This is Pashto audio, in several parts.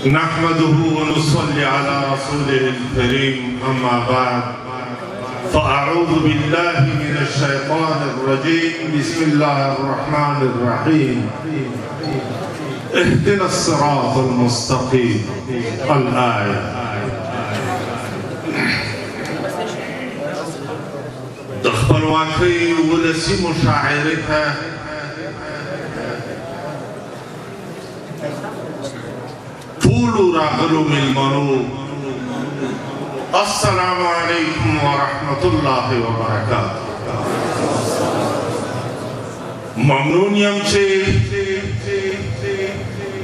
نحمده ونصلي على رسوله الكريم أما بعد فأعوذ بالله من الشيطان الرجيم بسم الله الرحمن الرحيم اهدنا الصراط المستقيم الآية دخل واقعي ولسي مشاعرها طول راغلو ملمنو السلام عليكم ورحمة الله وبركاته ممنون يمشي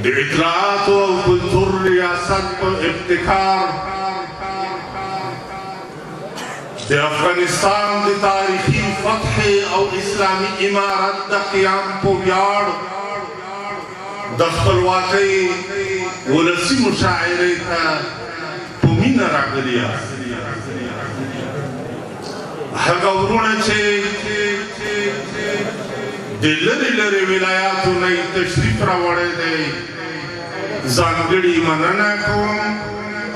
بإطلاعات وكلتور رياست وابتكار دي افغانستان دي تاريخي فتح او اسلامي امارت دا قيام پویار دخل واقعي ولسي مشاعري تا پومين راغليا هغه ورونه چې د لری ولایاتو نه تشریف راوړی دی ځانګړي مننه کوم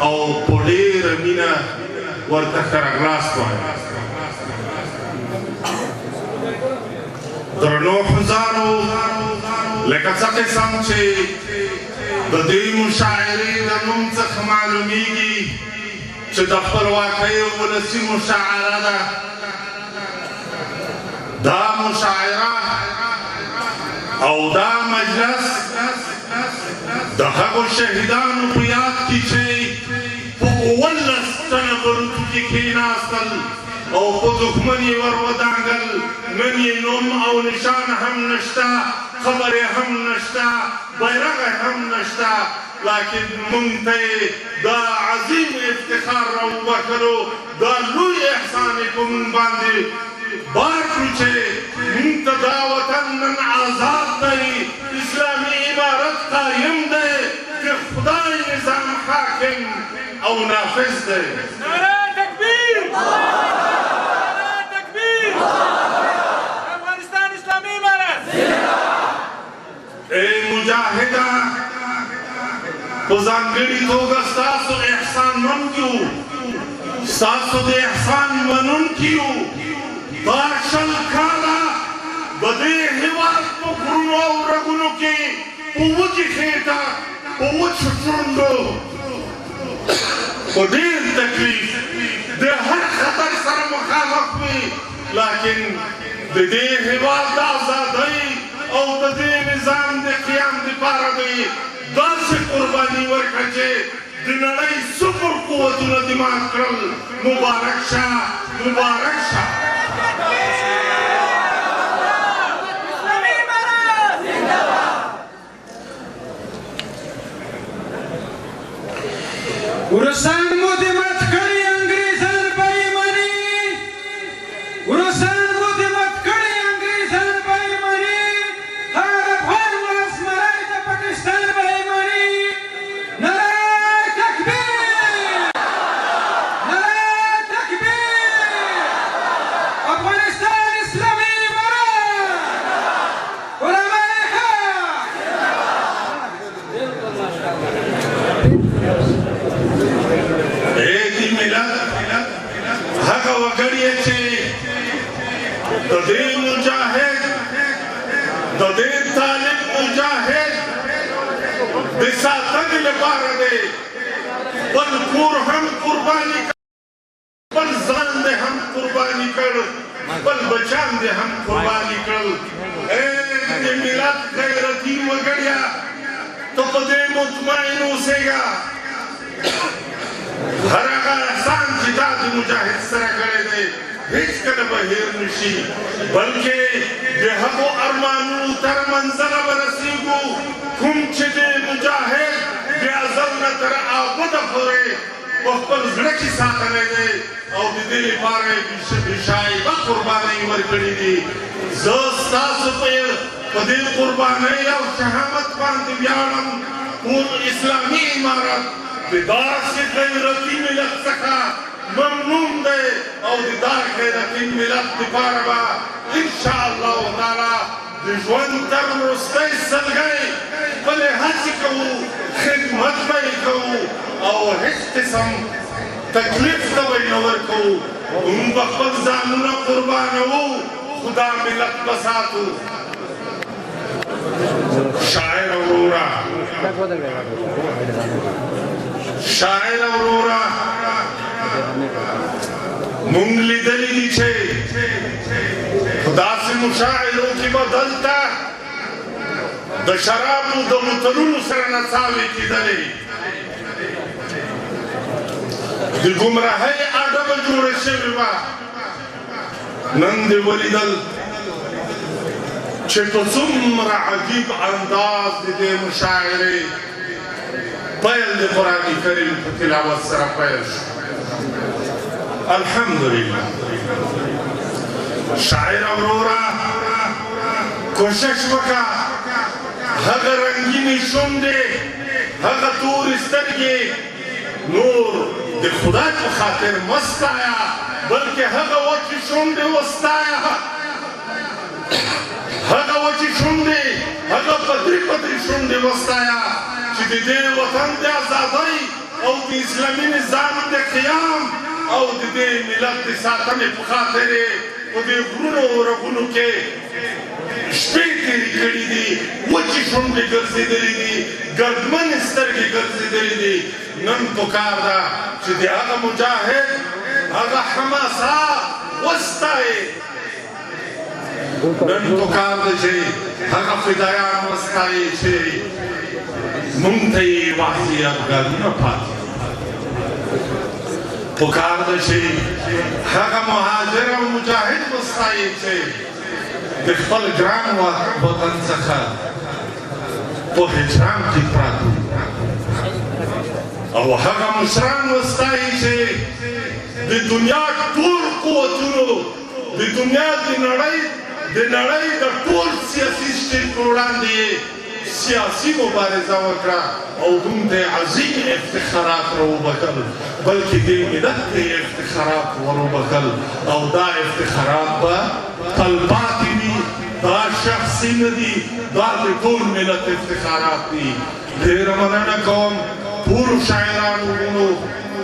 او په ډېره مینه ورته ښه راغلاست وایم درنو حضارو لکه څه قسم چې د دې مشاعرې د نوم څخه معلومیږي چې د خپلواکۍ ولسي مشاعره ده دا مشاعره او دا مجلس د هغو شهیدانو په یاد کې چې په 11 تنه بروتو کې کېناستل او په دښمن یې ور ودانګل نن یې نوم او نشان هم نشته خبر هم نشته بیرغ هم نشته لكن موږ ته دا عظیم افتخار راوبخلو دا لوی احسان یې په موږ باندې بار کړو چې موږ ته دا وطن نن آزاد دی اسلامي عمارت قایم دی چې خدای نظام حاکم او نافذ دی نعره تکبیر نعره تکبیر افغانستان اسلامي عمارت ای مجاهده په ځانګړي توګه ستاسو احسان منونکي یو ستاسو د احسان منونکي یو دا شل کاله د دې هېواد په غرونو او رګونو کې په وچې خېټه په وچو شونډو په ډېر تکلیف د هر خطر سره مخامخ وي لکن د دې هېواد د ازادۍ او د دې نظام د قیام دپاره دوی داسې قرباني ورکړه چې د نړۍ سپر قوتونه دې مات کړل مبارک شه مبارک شه ورسان مو دې مات کړي انګریزان بېایماني ورسان مو دې مات کړي انګریزان بېایماني هغه افغان ولس مړی د پاکستان بېایماني نعره تکبیر نعره تکبیر افغانستان اسلامي عمارت علماء هغه وګړي چې د دې مجاهد د دې طالب مجاهد د ساتنې لپاره دی بل کور هم قرباني بل ځان دې هم قرباني کړ بل بچان دې هم قرباني کړل د ملت غیرتي وګړیا ته په دې مطمئن اوسېږه هر هغه احسان چې تا د مجاهد سره کړی دی هېڅکله به هېر نه شي بلکې د هغو ارمانونو تر منزله به رسېږو کوم چې د مجاهد د ازل نه تر ابده پورې په خپل زړه کې ساتلی دی او د دې لپاره یې بېشایبه قربانۍ ورکړي دي زه ستاسو په دې قربانۍ او شهامت باندې ویاړم ټول اسلامي عمارت د داسې غیرتي ملت څخه ممنون دی او د دا غیرتي ملت دپاره به انشاءالله تعالی د ژوند تر وروستۍ سلګۍ خپلې هڅې کوو خدمت قسم تکلیف ته به یې نه ورکوو موږ به خپل ځانونه قربانوو خدا ملت به ساتو شاعر ورورا شاعر ورورا مونږ لیدلی دي چې په داسې مشاعرو کې به دلته د شرابو د بوتلونو سره نڅاوې کېدلې د ګمراهۍ اډه به جوړه شوې وه نن دې ولیدل چې په څومره عجیب انداز د دې مشاعرې پیل د قرآن کریم په تلاوت سره پیل شو الحمدلله شاعر ورورا کوشش وکړه هغه رنګینې شونډې هغه تورې سترګې نور د خدای په خاطر مه ستایه بلکې هغه وچې شونډې وستایه هغه وچې شونډې هغه پدري پدري شونډې وستایه چې د دې وطن د ازادۍ او د اسلامي نظام د قیام او د دې ملت د ساتنې په خاطر یې په دې غرونو رغونو کې شپې تېرې کړي دي وچې شونډې ګرځېدلې دي ګردمنې سترګې ګرځېدلې دي نن پکار ده چې د هغه مجاهد هغه حماسه وستایي نن پکار ده چې هغه فدایان وستایي چې مونږ ته یې واضح یادګارونه پاتې پکار ده چې هغه مهاجر او مجاهد وستایي چې د خپل ګران وطن څخه په هجران کې پراته او هغه مشران وستایي چې د دنیا ټول قوتونو د دنیا د نړۍ د ټول سیاسي سیستم په وړاندې سیاسي مبارزه وکړه او دوی ته عظیم افتخارات راوبخل بلکې دې ملت ته افتخارات وروبخل او دا افتخارات به تلپاتې وي دا شخصي نه دي دا د ټول ملت افتخارات دي ډېره مننه کوم ټولو شاعرانو وروڼو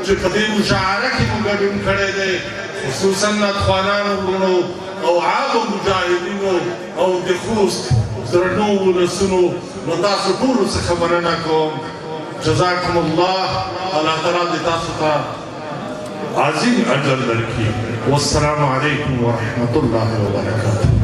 چې په دې مشاعره کې مو ګډون کړی دی خصوصا ناتخوانانو وروڼو او عامو مجاهدینو او د خوست درنو ولسونو نو تاسو ټولو څخه مننه کوم جزاکم الله الله تعالی دې تاسو ته عظیم اجر درکړي والسلام علیکم ورحمة الله وبرکاته